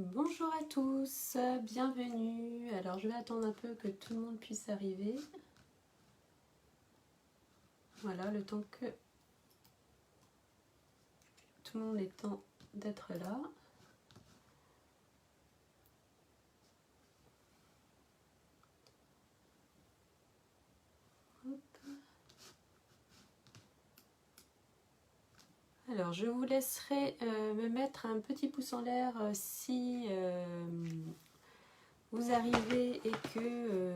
Bonjour à tous, bienvenue. Alors je vais attendre un peu que tout le monde puisse arriver. Voilà, le temps que tout le monde ait le temps d'être là. Alors je vous laisserai me mettre un petit pouce en l'air si vous arrivez et que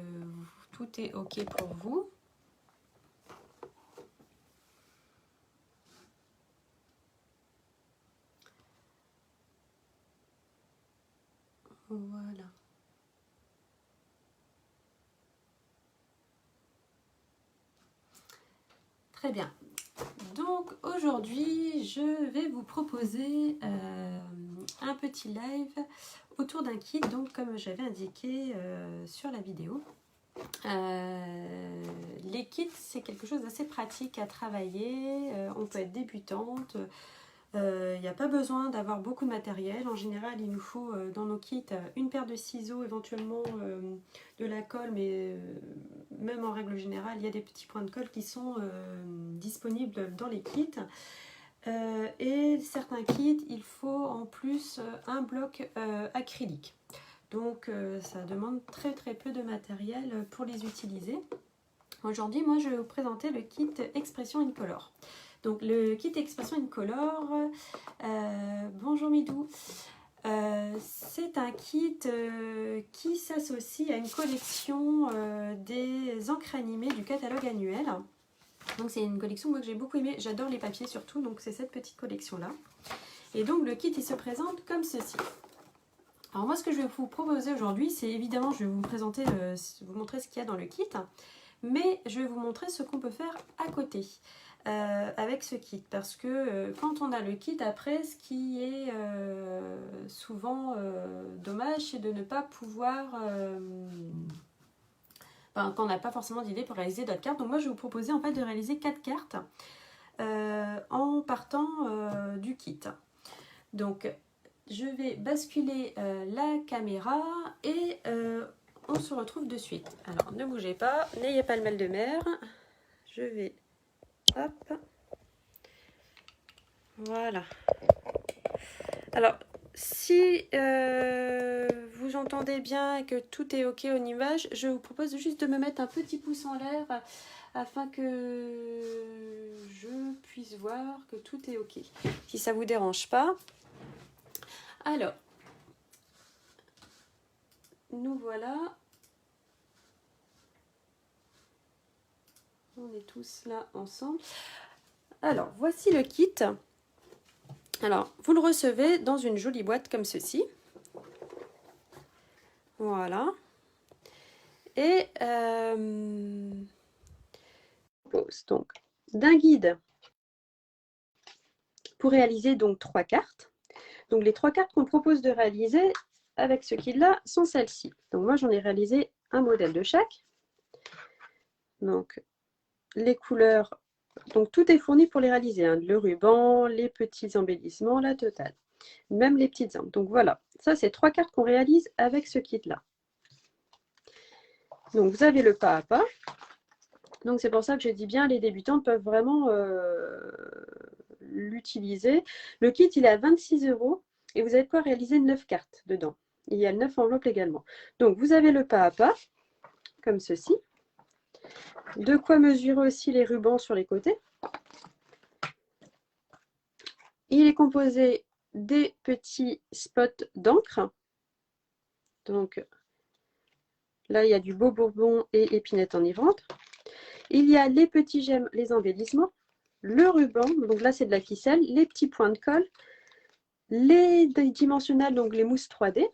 tout est ok pour vous. Voilà. Très bien. Donc aujourd'hui, je vais vous proposer un petit live autour d'un kit, donc comme j'avais indiqué sur la vidéo. Les kits, c'est quelque chose d'assez pratique à travailler. On peut être débutante. Il n'y a pas besoin d'avoir beaucoup de matériel. En général, il nous faut dans nos kits une paire de ciseaux, éventuellement de la colle, mais même en règle générale, il y a des petits points de colle qui sont disponibles dans les kits. Et certains kits, il faut en plus un bloc acrylique. Donc ça demande très peu de matériel pour les utiliser. Aujourd'hui, moi, je vais vous présenter le kit Expression Incolore. Donc le kit Expression Incolore, bonjour Midou, c'est un kit qui s'associe à une collection des encres animées du catalogue annuel. Donc c'est une collection moi, que j'ai beaucoup aimée, j'adore les papiers surtout, donc c'est cette petite collection là. Et donc le kit il se présente comme ceci. Alors moi ce que je vais vous proposer aujourd'hui, c'est évidemment je vais vous présenter, vous montrer ce qu'il y a dans le kit, mais je vais vous montrer ce qu'on peut faire à côté. Avec ce kit, parce que quand on a le kit, après ce qui est souvent dommage, c'est de ne pas pouvoir qu'on n'a pas forcément d'idée pour réaliser d'autres cartes. Donc moi je vais vous proposer en fait de réaliser 4 cartes en partant du kit. Donc je vais basculer la caméra et on se retrouve de suite. Alors ne bougez pas, n'ayez pas le mal de mer. Je vais... Hop. Voilà. Alors, si vous entendez bien et que tout est ok au image, je vous propose juste de me mettre un petit pouce en l'air afin que je puisse voir que tout est ok. Si ça ne vous dérange pas. Alors, nous voilà. On est tous là ensemble. Alors, voici le kit. Alors, vous le recevez dans une jolie boîte comme ceci. Voilà. Et donc d'un guide pour réaliser donc 3 cartes. Donc les 3 cartes qu'on propose de réaliser avec ce kit-là sont celles-ci. Donc moi j'en ai réalisé un modèle de chaque. Donc les couleurs, donc tout est fourni pour les réaliser, hein, le ruban, les petits embellissements, la totale, même les petites embes. Donc voilà, ça c'est 3 cartes qu'on réalise avec ce kit-là. Donc vous avez le pas à pas. Donc c'est pour ça que je dis bien, les débutants peuvent vraiment l'utiliser. Le kit il est à 26 € et vous avez de quoi réaliser 9 cartes dedans. Il y a 9 enveloppes également. Donc vous avez le pas à pas, comme ceci. De quoi mesurer aussi les rubans sur les côtés. Il est composé des petits spots d'encre. Donc là il y a du beau bourbon et épinette enivrante. Il y a les petits gemmes, les embellissements, le ruban, donc là c'est de la ficelle, les petits points de colle, les dimensionnels, donc les mousses 3D.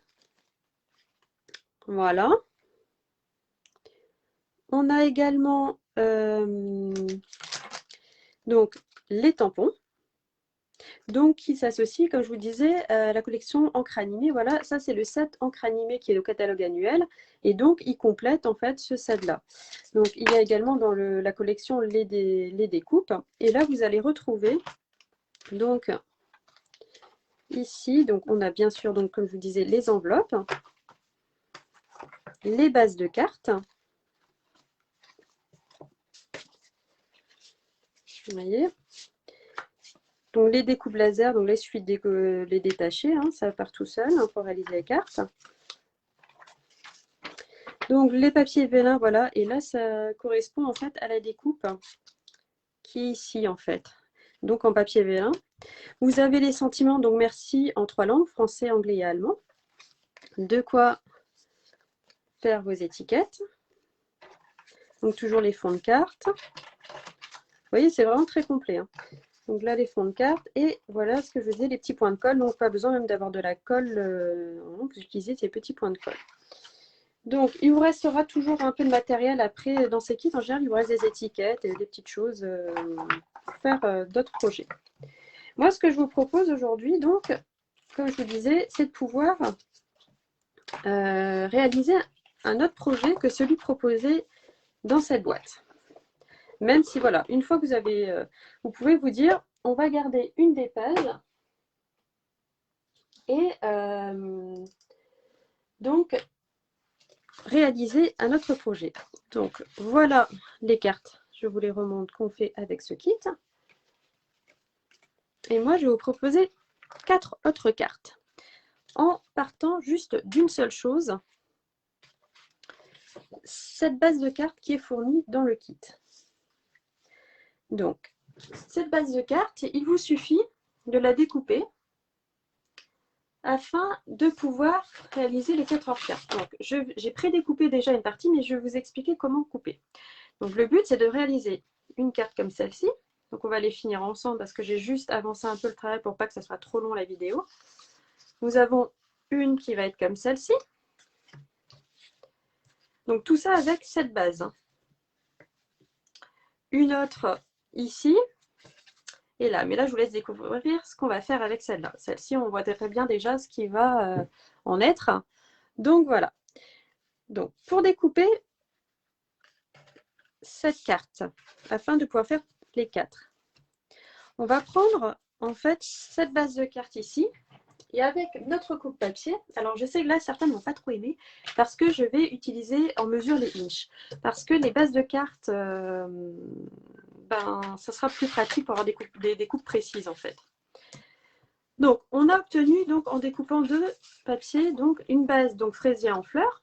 Voilà. On a également donc les tampons, donc qui s'associent, comme je vous disais, à la collection encre animée. Voilà, ça c'est le set encre animée qui est au catalogue annuel, et donc il complète en fait ce set-là. Donc il y a également dans la collection les découpes, et là vous allez retrouver donc ici, donc on a bien sûr, donc, comme je vous disais, les enveloppes, les bases de cartes. Vous voyez, donc les découpes laser, donc les suites, les détacher, hein, ça part tout seul hein, pour réaliser les cartes. Donc les papiers vélin, voilà, et là ça correspond en fait à la découpe qui est ici en fait. Donc en papier vélin. Vous avez les sentiments, donc merci en 3 langues, français, anglais et allemand. De quoi faire vos étiquettes. Donc toujours les fonds de cartes. Vous voyez, c'est vraiment très complet. Hein. Donc là, les fonds de cartes. Et voilà ce que je disais, les petits points de colle. Donc pas besoin même d'avoir de la colle. Vous utilisez ces petits points de colle. Donc il vous restera toujours un peu de matériel après dans ces kits. En général, il vous reste des étiquettes et des petites choses pour faire d'autres projets. Moi, ce que je vous propose aujourd'hui, donc, comme je vous disais, c'est de pouvoir réaliser un autre projet que celui proposé dans cette boîte. Même si, voilà, une fois que vous avez, vous pouvez vous dire, on va garder une des pages et donc réaliser un autre projet. Donc, voilà les cartes. Je vous les remonte qu'on fait avec ce kit. Et moi, je vais vous proposer 4 autres cartes en partant juste d'une seule chose, cette base de cartes qui est fournie dans le kit. Donc, cette base de cartes, il vous suffit de la découper afin de pouvoir réaliser les 4 cartes. Donc, j'ai prédécoupé déjà une partie, mais je vais vous expliquer comment couper. Donc, le but, c'est de réaliser une carte comme celle-ci. Donc, on va les finir ensemble parce que j'ai juste avancé un peu le travail pour pas que ça soit trop long la vidéo. Nous avons une qui va être comme celle-ci. Donc, tout ça avec cette base. Une autre ici. Et là, mais là, je vous laisse découvrir ce qu'on va faire avec celle-là. Celle-ci, on voit très bien déjà ce qui va en être. Donc, voilà. Donc, pour découper cette carte, afin de pouvoir faire les 4, on va prendre, en fait, cette base de carte ici, et avec notre coupe papier, alors je sais que là, certains n'ont pas trop aimé, parce que je vais utiliser en mesure les inches. Parce que les bases de cartes, ça sera plus pratique pour avoir des découpes précises, en fait. Donc, on a obtenu, donc, en découpant 2 papiers, donc une base donc fraisier en fleurs.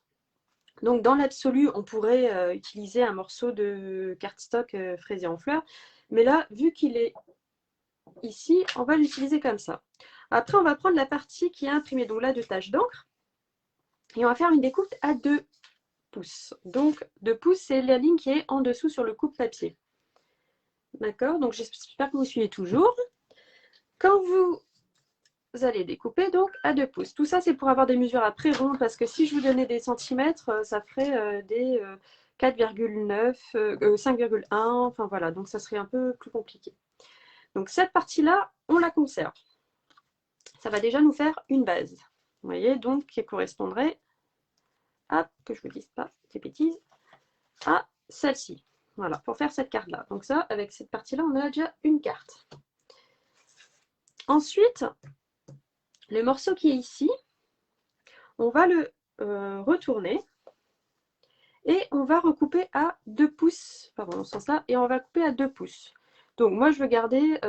Donc, dans l'absolu, on pourrait utiliser un morceau de cardstock fraisier en fleurs. Mais là, vu qu'il est ici, on va l'utiliser comme ça. Après, on va prendre la partie qui est imprimée, donc là, de taches d'encre. Et on va faire une découpe à 2 pouces. Donc, 2 pouces, c'est la ligne qui est en dessous sur le coupe-papier. D'accord? Donc, j'espère que vous suivez toujours. Quand vous allez découper donc à 2 pouces. Tout ça, c'est pour avoir des mesures après rondes, parce que si je vous donnais des centimètres, ça ferait des 4,9, 5,1, enfin voilà, donc ça serait un peu plus compliqué. Donc cette partie-là, on la conserve. Ça va déjà nous faire une base. Vous voyez, donc qui correspondrait à, que je ne vous dise pas des bêtises, à celle-ci. Voilà, pour faire cette carte-là. Donc ça, avec cette partie-là, on a déjà une carte. Ensuite, le morceau qui est ici, on va le retourner et on va recouper à 2 pouces, pardon, dans ce sens-là, et on va couper à 2 pouces. Donc moi, je veux garder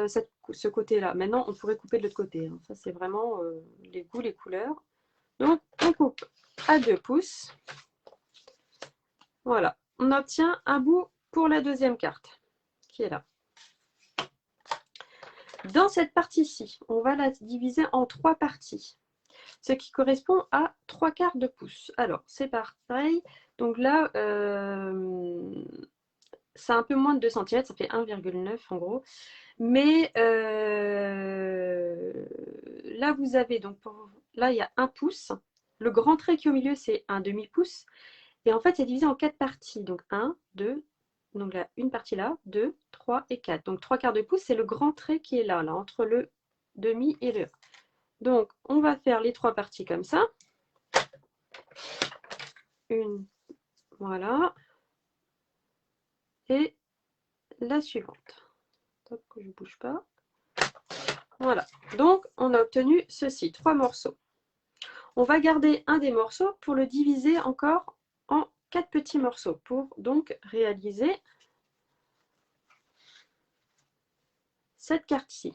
ce côté-là. Maintenant, on pourrait couper de l'autre côté. Hein. Ça, c'est vraiment les goûts, les couleurs. Donc, on coupe à 2 pouces. Voilà. On obtient un bout pour la deuxième carte, qui est là. Dans cette partie-ci, on va la diviser en 3 parties, ce qui correspond à 3/4 de pouce. Alors, c'est pareil. Donc là, c'est un peu moins de 2 cm, ça fait 1,9 en gros. Mais là, vous avez, donc là, il y a 1 pouce. Le grand trait qui est au milieu, c'est un demi-pouce. Et en fait, c'est divisé en 4 parties. Donc 1, 2, donc là, une partie là, 2, 3 et 4. Donc 3/4 de pouce, c'est le grand trait qui est là, entre le demi et le 1. Donc, on va faire les 3 parties comme ça. Une, voilà. Et la suivante. Hop, que je ne bouge pas. Voilà, donc on a obtenu ceci, 3 morceaux. On va garder un des morceaux pour le diviser encore en 4 petits morceaux pour donc réaliser cette carte-ci.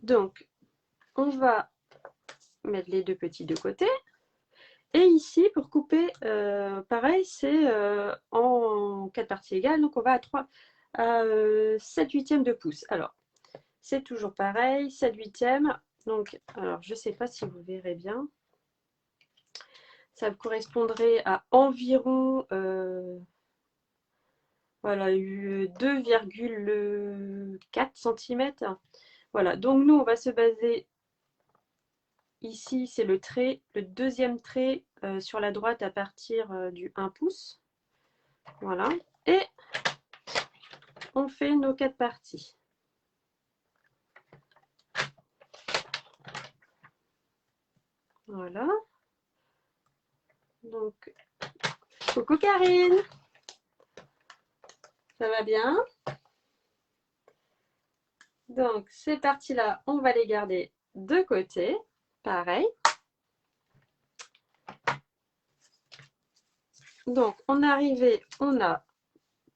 Donc, on va mettre les deux petits de côté. Et ici, pour couper, pareil, c'est en 4 parties égales. Donc, on va à 7 huitièmes de pouce. Alors, c'est toujours pareil, 7 huitièmes. Donc, alors, je ne sais pas si vous verrez bien. Ça correspondrait à environ voilà, 2,4 cm. Voilà, donc nous, on va se baser ici, c'est le trait, le deuxième trait sur la droite à partir du 1 pouce. Voilà, et on fait nos 4 parties. Voilà. Donc, coucou Karine, ça va bien? Donc, ces parties-là, on va les garder de côté. Pareil. Donc, on est arrivé, on a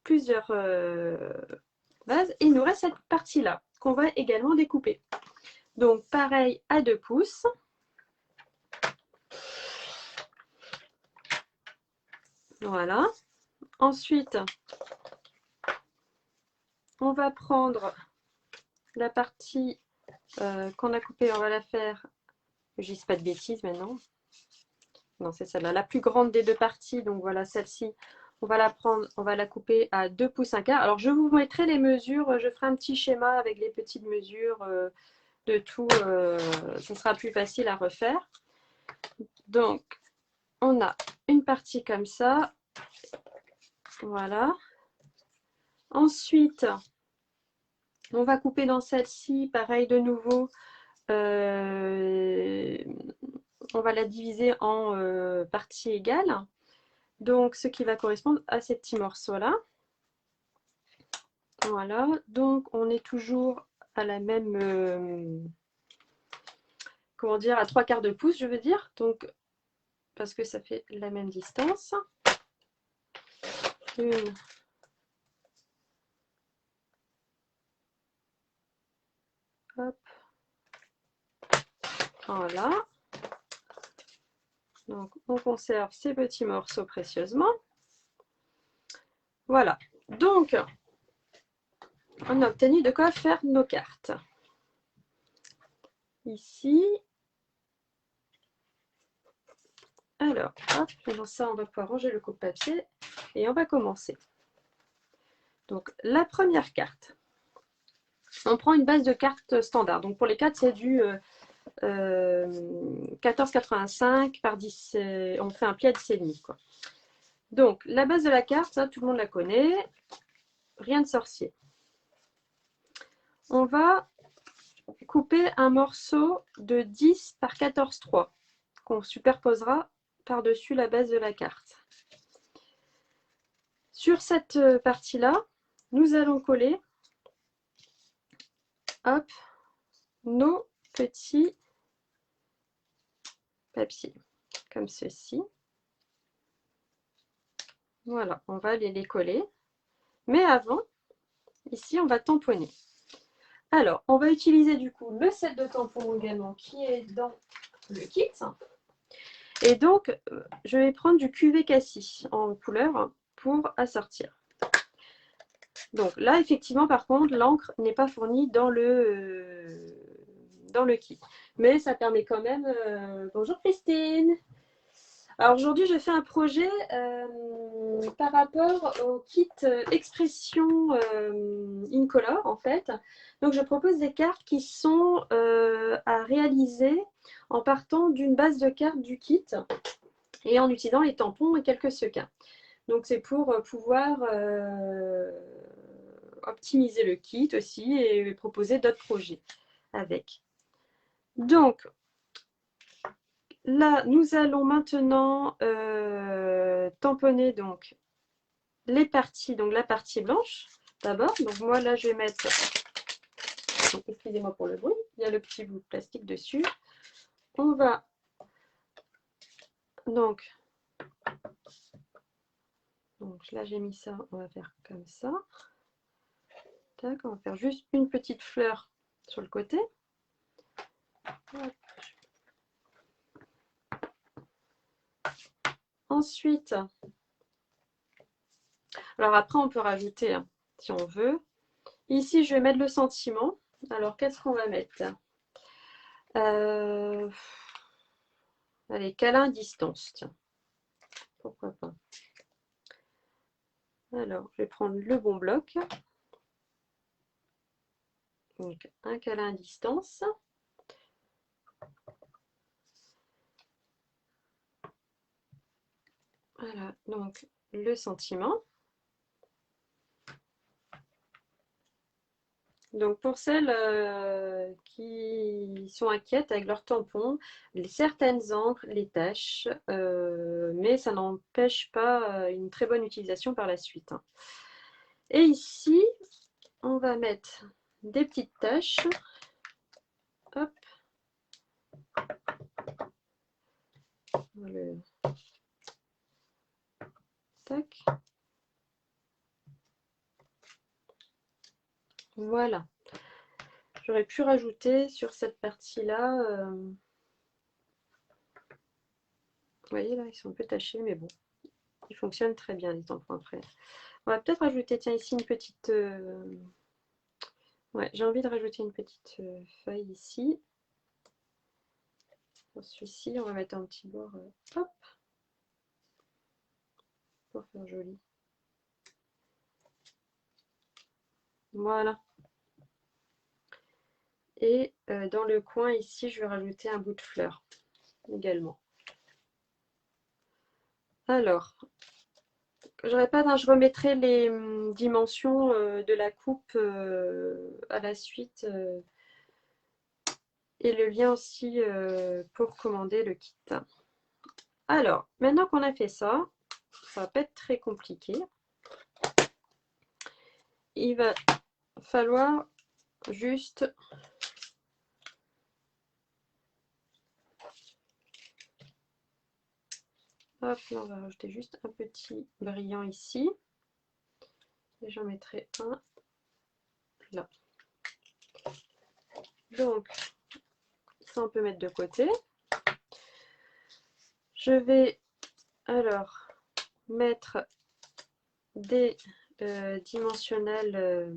plusieurs bases. Et il nous reste cette partie-là qu'on va également découper. Donc, pareil à 2 pouces. Voilà. Ensuite, on va prendre la partie qu'on a coupée, on va la faire, je dis pas de bêtises maintenant. Non, c'est celle-là, la plus grande des deux parties. Donc voilà, celle-ci, on va la prendre, on va la couper à 2 pouces 1 quart. Alors je vous mettrai les mesures, je ferai un petit schéma avec les petites mesures de tout. Ce sera plus facile à refaire. Donc, on a une partie comme ça. Voilà. Ensuite, on va couper dans celle-ci, pareil de nouveau. On va la diviser en parties égales. Donc, ce qui va correspondre à ces petits morceaux-là. Voilà. Donc, on est toujours à la même... comment dire, à 3/4 de pouce, je veux dire. Donc, parce que ça fait la même distance. Une. Hop. Voilà. Donc, on conserve ces petits morceaux précieusement. Voilà. Donc, on a obtenu de quoi faire nos cartes. Ici. Alors, hop, dans ça, on va pouvoir ranger le coupe-papier et on va commencer. Donc, la première carte. On prend une base de cartes standard. Donc, pour les cartes, c'est du 14,85 par 10. On fait un pli à 10,5, quoi. Donc, la base de la carte, ça, tout le monde la connaît. Rien de sorcier. On va couper un morceau de 10 par 14,3 qu'on superposera par-dessus la base de la carte. Sur cette partie-là, nous allons coller hop, nos petits papiers, comme ceci. Voilà, on va aller les coller. Mais avant, ici, on va tamponner. Alors, on va utiliser du coup le set de tampons également qui est dans le kit. Et donc, je vais prendre du cuvée cassis en couleur pour assortir. Donc là, effectivement, par contre, l'encre n'est pas fournie dans le kit. Mais ça permet quand même... Bonjour Christine. Alors aujourd'hui, je fais un projet par rapport au kit Expression Incolor, en fait. Donc je propose des cartes qui sont à réaliser en partant d'une base de cartes du kit et en utilisant les tampons et quelques sequins. Donc c'est pour pouvoir optimiser le kit aussi et proposer d'autres projets avec. Donc là, nous allons maintenant tamponner donc les parties, donc la partie blanche d'abord. Donc moi là, je vais mettre Donc, excusez-moi pour le bruit, il y a le petit bout de plastique dessus. On va donc là j'ai mis ça, on va faire comme ça. Tac, on va faire juste une petite fleur sur le côté. Hop. Ensuite, alors après on peut rajouter, hein, si on veut. Ici je vais mettre le sentiment. Alors qu'est-ce qu'on va mettre? Allez, câlin distance, tiens. Pourquoi pas. Alors, je vais prendre le bon bloc. Donc, un câlin à distance. Voilà, donc le sentiment. Donc, pour celles qui sont inquiètes avec leur tampon, certaines encres les tachent, mais ça n'empêche pas une très bonne utilisation par la suite, hein. Et ici, on va mettre des petites taches. Hop. Tac. Voilà. J'aurais pu rajouter sur cette partie-là. Vous voyez là, ils sont un peu tachés, mais bon, ils fonctionnent très bien les tampons après. On va peut-être rajouter, tiens, ici une petite. Ouais, j'ai envie de rajouter une petite feuille ici. Pour celui-ci, on va mettre un petit bord, hop, pour faire joli. Voilà. Et dans le coin ici, je vais rajouter un bout de fleur également. Alors, je remettrai les dimensions de la coupe à la suite et le lien aussi pour commander le kit. Alors, maintenant qu'on a fait ça, ça va pas être très compliqué. Il va falloir juste hop, là, on va rajouter juste un petit brillant ici. Et j'en mettrai un là. Donc, ça on peut mettre de côté. Je vais alors mettre des dimensionnels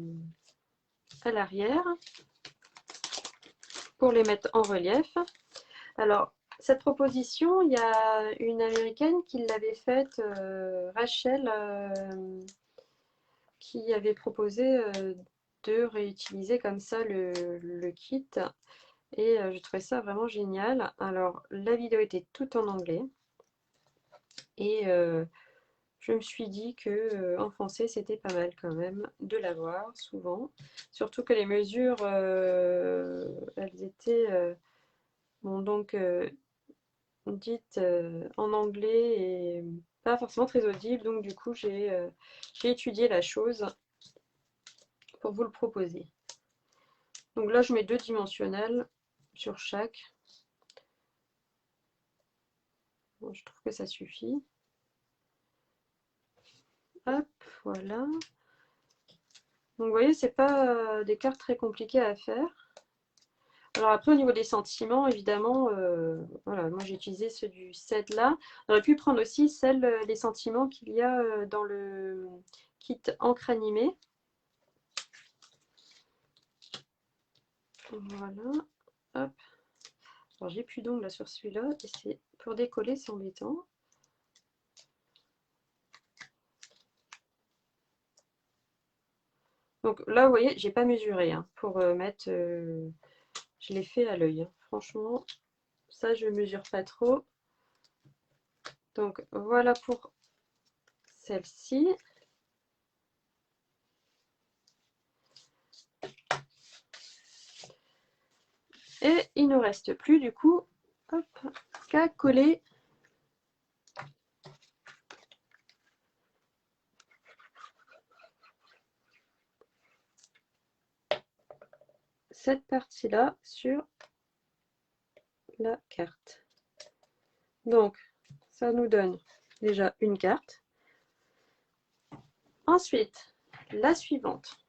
à l'arrière pour les mettre en relief. Alors, cette proposition, il y a une américaine qui l'avait faite, Rachel, qui avait proposé de réutiliser comme ça le kit. Et je trouvais ça vraiment génial. Alors, la vidéo était toute en anglais. Et je me suis dit que en français, c'était pas mal quand même de l'avoir souvent. Surtout que les mesures, elles étaient bon, donc dites en anglais et pas forcément très audibles. Donc du coup, j'ai étudié la chose pour vous le proposer. Donc là, je mets 2 dimensionnels sur chaque. Bon, je trouve que ça suffit. Hop, voilà. Donc vous voyez, c'est pas des cartes très compliquées à faire. Alors après, au niveau des sentiments, évidemment, voilà, moi j'ai utilisé ceux du set là. On aurait pu prendre aussi les sentiments qu'il y a dans le kit encre animée. Voilà, hop. Alors j'ai plus d'ongles là sur celui-là, et c'est pour décoller, c'est embêtant. Donc là, vous voyez, j'ai pas mesuré hein, pour mettre. Je l'ai fait à l'œil. Hein. Franchement, ça je mesure pas trop. Donc voilà pour celle-ci. Et il ne reste plus du coup qu'à coller cette partie-là sur la carte. Donc, ça nous donne déjà une carte. Ensuite, la suivante.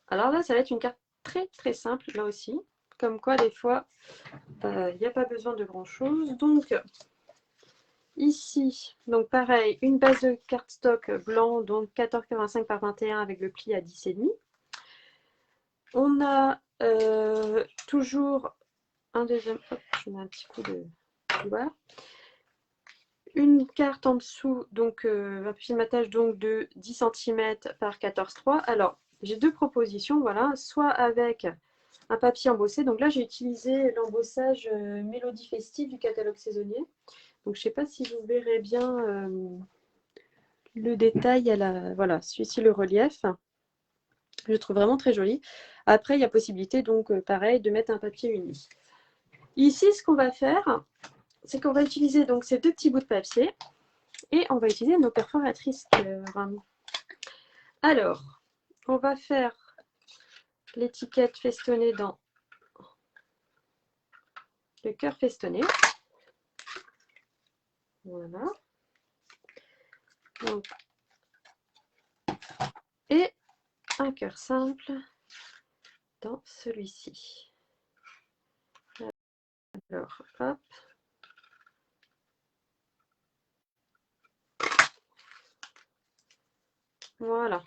Alors là, ça va être une carte très simple, là aussi. Comme quoi, des fois, il n'y a pas besoin de grand-chose. Donc, ici, donc pareil, une base de cardstock blanc, donc 14,85 par 21 avec le pli à 10,5. On a toujours un deuxième, hop, je mets un petit coup de doigt. Une carte en dessous, donc un papier de matage donc de 10 cm par 14,3. Alors, j'ai deux propositions, voilà, soit avec un papier embossé. Donc là, j'ai utilisé l'embossage Mélodie Festive du catalogue saisonnier. Donc, je ne sais pas si vous verrez bien le détail à la, voilà, celui-ci le relief. Je le trouve vraiment très joli. Après, il y a possibilité, donc pareil, de mettre un papier uni. Ici, ce qu'on va faire, c'est qu'on va utiliser donc ces deux petits bouts de papier et on va utiliser nos perforatrices cœur. Alors, on va faire l'étiquette festonnée dans le cœur festonné. Voilà. Donc, et un cœur simple dans celui-ci. Alors, hop. Voilà.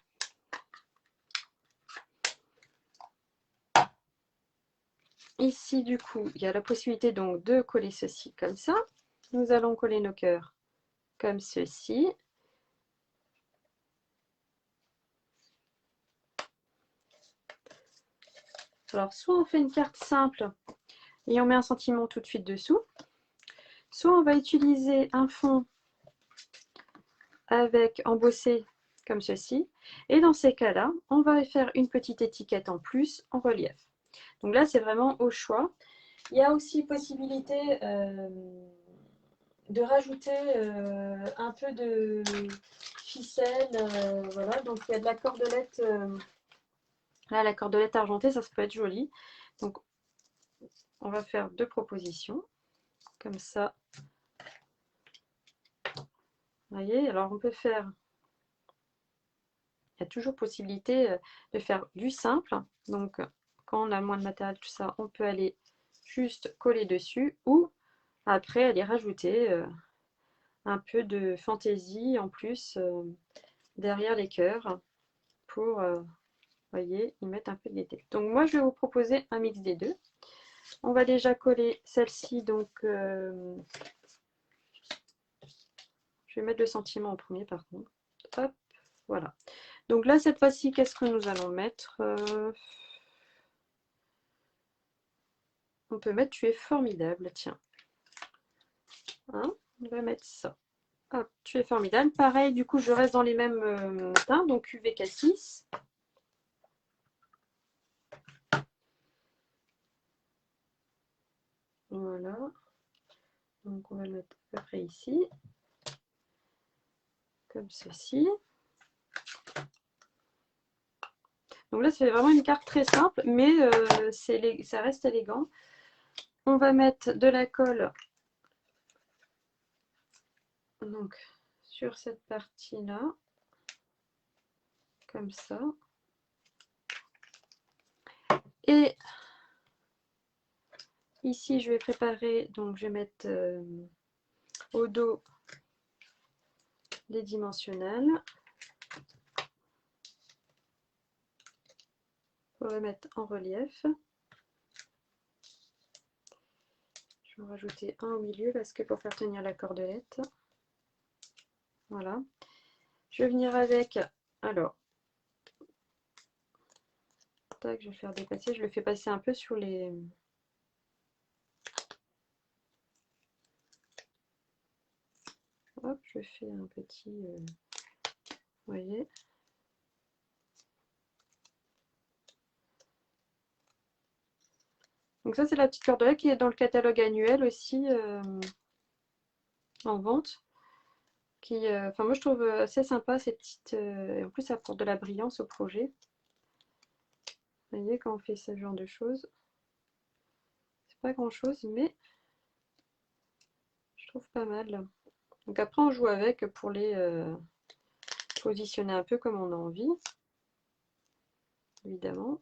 Ici, du coup, il y a la possibilité donc de coller ceci comme ça. Nous allons coller nos cœurs comme ceci. Alors, soit on fait une carte simple et on met un sentiment tout de suite dessous, soit on va utiliser un fond avec embossé comme ceci, et dans ces cas-là, on va faire une petite étiquette en plus en relief. Donc là, c'est vraiment au choix. Il y a aussi possibilité de rajouter un peu de ficelle, voilà, donc il y a de la cordelette, là la cordelette argentée, ça peut être joli. Donc on va faire deux propositions, comme ça. Vous voyez, alors on peut faire, il y a toujours possibilité de faire du simple, donc quand on a moins de matériel, tout ça, on peut aller juste coller dessus, ou après aller rajouter un peu de fantaisie en plus derrière les cœurs pour, voyez, y mettre un peu de gaieté. Donc moi je vais vous proposer un mix des deux. On va déjà coller celle-ci, donc je vais mettre le sentiment en premier par contre. Hop, voilà. Donc là cette fois-ci, qu'est-ce que nous allons mettre on peut mettre tu es formidable, tiens. Hein, on va mettre ça. Hop, tu es formidable. Pareil, du coup, je reste dans les mêmes teints, donc UVK6. Voilà. Donc on va le mettre à peu près ici. Comme ceci. Donc là, c'est vraiment une carte très simple, mais ça reste élégant. On va mettre de la colle donc, sur cette partie-là. Comme ça. Et ici, je vais préparer, donc je vais mettre au dos des dimensionnels. Pour le mettre en relief. Je vais en rajouter un au milieu parce que pour faire tenir la cordelette. Voilà. Je vais venir avec, alors, tac, je vais faire dépasser, je le fais passer un peu sur les... Hop, je fais un petit... vous voyez. Donc ça, c'est la petite cordelette qui est dans le catalogue annuel aussi en vente. Qui, enfin, moi, je trouve assez sympa ces petites... et en plus, ça apporte de la brillance au projet. Vous voyez, quand on fait ce genre de choses, c'est pas grand chose, mais je trouve pas mal. Donc après, on joue avec pour les positionner un peu comme on a envie, évidemment.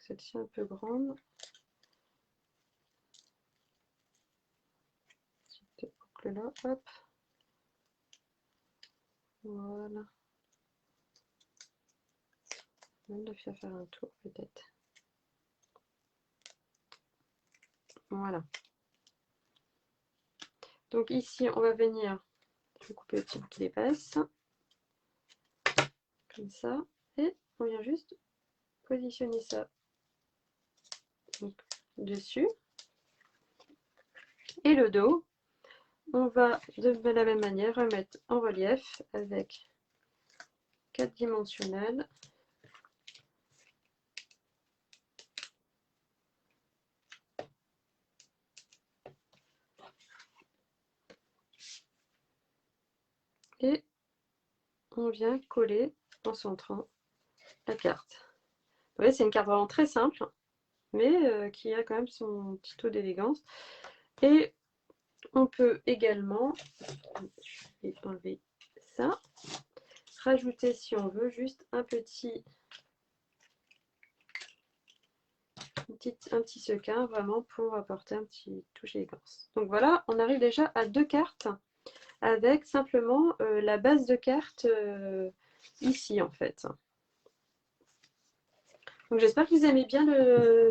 Celle-ci un peu grande. Petite boucle là, hop. Voilà. On va faire un tour peut-être. Voilà. Donc ici, on va venir, je vais couper le petit bout qui dépasse, comme ça, et on vient juste positionner ça donc, dessus. Et le dos, on va de la même manière remettre en relief avec 4 dimensionnels. Et on vient coller en centrant la carte. Vous voyez, c'est une carte vraiment très simple, mais qui a quand même son petit taux d'élégance. Et on peut également, je vais enlever ça, rajouter si on veut juste un petit sequin vraiment pour apporter un petit touche d'élégance. Donc voilà, on arrive déjà à 2 cartes avec simplement la base de carte ici en fait. Donc j'espère que vous aimez bien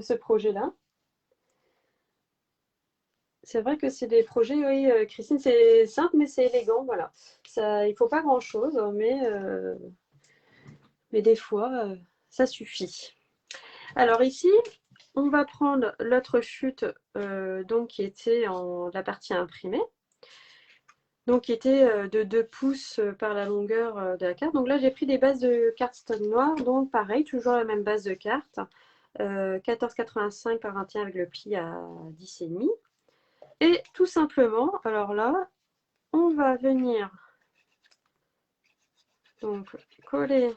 ce projet-là. C'est vrai que c'est des projets, oui, Christine, c'est simple mais c'est élégant, voilà. Ça, il ne faut pas grand-chose, mais des fois, ça suffit. Alors ici, on va prendre l'autre chute donc qui était en la partie imprimée. Donc qui était de 2 pouces par la longueur de la carte. Donc là j'ai pris des bases de cartes stock noires, donc pareil, toujours la même base de carte, 14,85 par 21 avec le pli à 10,5. Et tout simplement, alors là, on va venir donc coller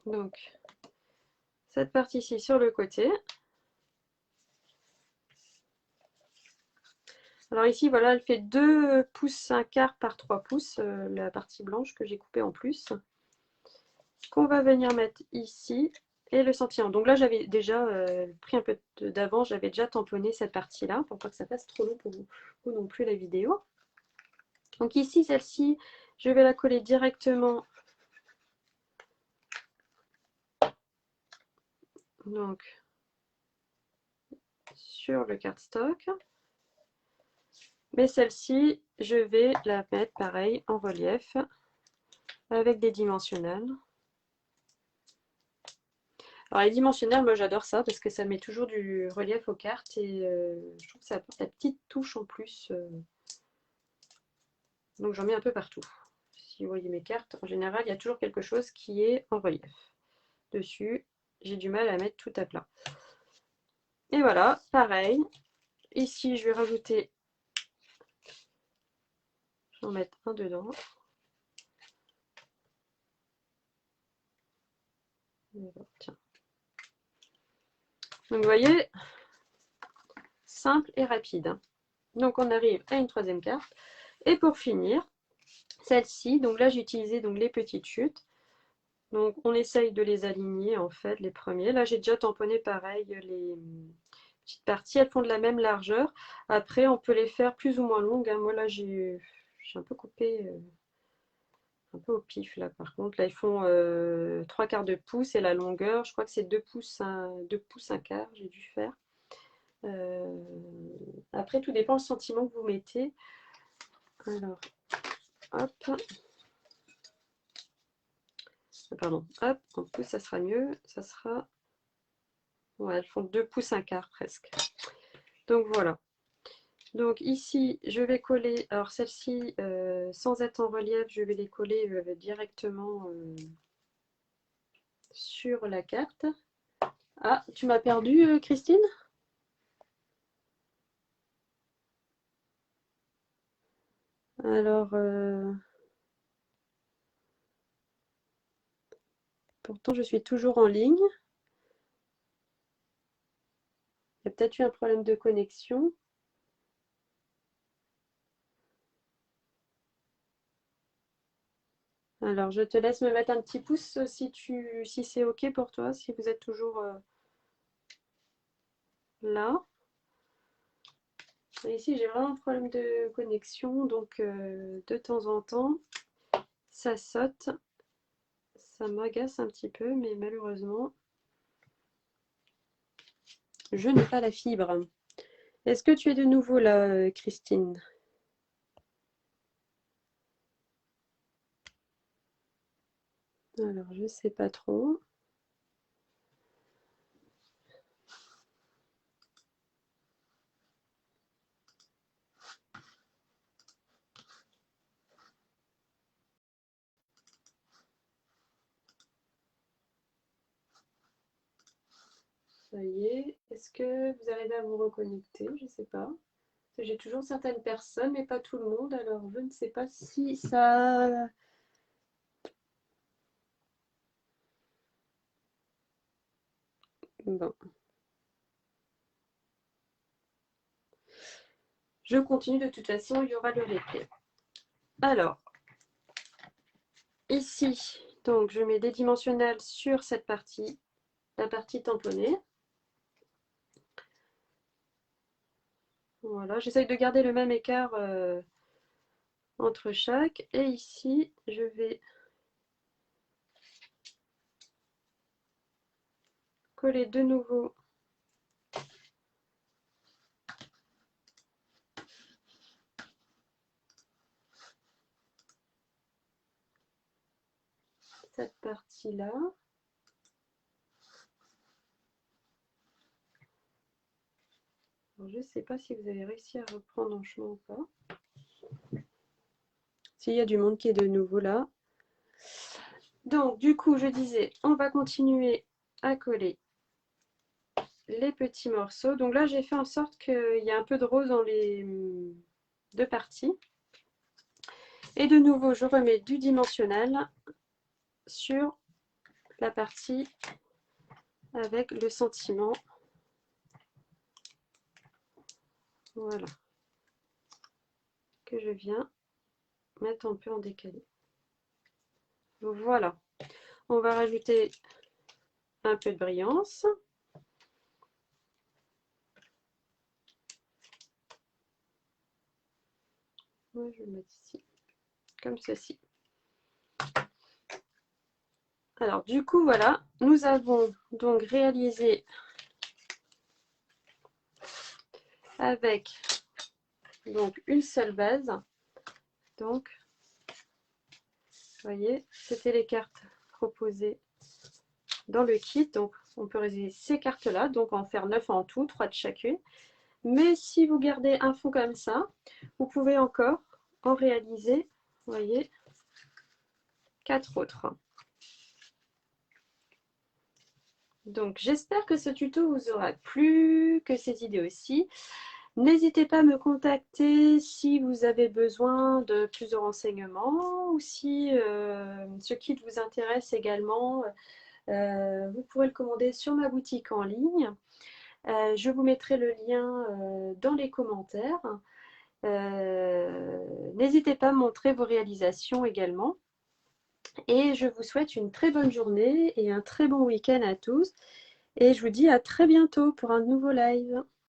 donc cette partie-ci sur le côté. Alors ici, voilà, elle fait 2 pouces 1 quart par 3 pouces, la partie blanche que j'ai coupée en plus, qu'on va venir mettre ici, et le sentiment. Donc là, j'avais déjà pris un peu d'avance, j'avais déjà tamponné cette partie-là, pour pas que ça fasse trop long pour vous non plus la vidéo. Donc ici, celle-ci, je vais la coller directement donc sur le cardstock. Mais celle-ci, je vais la mettre pareil en relief avec des dimensionnels. Alors les dimensionnels, moi j'adore ça parce que ça met toujours du relief aux cartes et je trouve que ça apporte la petite touche en plus. Donc j'en mets un peu partout. Si vous voyez mes cartes, en général, il y a toujours quelque chose qui est en relief. Dessus, j'ai du mal à mettre tout à plat. Et voilà, pareil. Ici, je vais rajouter, je vais en mettre un dedans. Tiens. Donc vous voyez, simple et rapide. Donc on arrive à une troisième carte. Et pour finir, celle-ci, donc là j'ai utilisé donc les petites chutes. Donc on essaye de les aligner en fait, les premiers. Là j'ai déjà tamponné pareil les petites parties, elles font de la même largeur. Après on peut les faire plus ou moins longues, hein. Moi là j'ai un peu coupé un peu au pif là par contre. Là ils font 3 quarts de pouce et la longueur, je crois que c'est 2 pouces, 2 pouces 1 quart, j'ai dû faire. Après tout dépend le sentiment que vous mettez. Alors, hop. Pardon, hop, en pouces ça sera mieux. Ça sera... Ouais, elles font 2 pouces 1 quart presque. Donc voilà. Donc ici, je vais coller, alors celle-ci, sans être en relief, je vais les coller directement sur la carte. Ah, tu m'as perdu, Christine? Alors, pourtant, je suis toujours en ligne. Il y a peut-être eu un problème de connexion. Alors, je te laisse me mettre un petit pouce si c'est OK pour toi, si vous êtes toujours là. Et ici, j'ai vraiment un problème de connexion, donc de temps en temps, ça saute. Ça m'agace un petit peu, mais malheureusement, je n'ai pas la fibre. Est-ce que tu es de nouveau là, Christine? Alors, je sais pas trop. Ça y est. Est-ce que vous arrivez à vous reconnecter? Je ne sais pas. J'ai toujours certaines personnes, mais pas tout le monde. Alors, je ne sais pas si ça... Bon. Je continue de toute façon, il y aura le replay. Alors, ici, donc je mets des dimensionnels sur cette partie, la partie tamponnée. Voilà, j'essaye de garder le même écart entre chaque. Et ici, je vais coller de nouveau cette partie-là. Je ne sais pas si vous avez réussi à reprendre en chemin ou pas. S'il y a du monde qui est de nouveau là. Donc, du coup, je disais, on va continuer à coller les petits morceaux. Donc là, j'ai fait en sorte qu'il y ait un peu de rose dans les deux parties. Et de nouveau, je remets du dimensionnel sur la partie avec le sentiment. Voilà. Que je viens mettre un peu en décalé. Voilà. On va rajouter un peu de brillance. Moi, je vais le mettre ici, comme ceci. Alors, du coup, voilà. Nous avons donc réalisé avec donc une seule base. Donc, vous voyez, c'était les cartes proposées dans le kit. Donc, on peut réaliser ces cartes-là. Donc, en faire 9 en tout, 3 de chacune. Mais si vous gardez un fond comme ça, vous pouvez encore en réaliser, vous voyez, 4 autres. Donc, j'espère que ce tuto vous aura plu, que ces idées aussi. N'hésitez pas à me contacter si vous avez besoin de plus de renseignements ou si ce kit vous intéresse également. Vous pourrez le commander sur ma boutique en ligne. Je vous mettrai le lien dans les commentaires. N'hésitez pas à montrer vos réalisations également. Et je vous souhaite une très bonne journée et un très bon week-end à tous. Et je vous dis à très bientôt pour un nouveau live.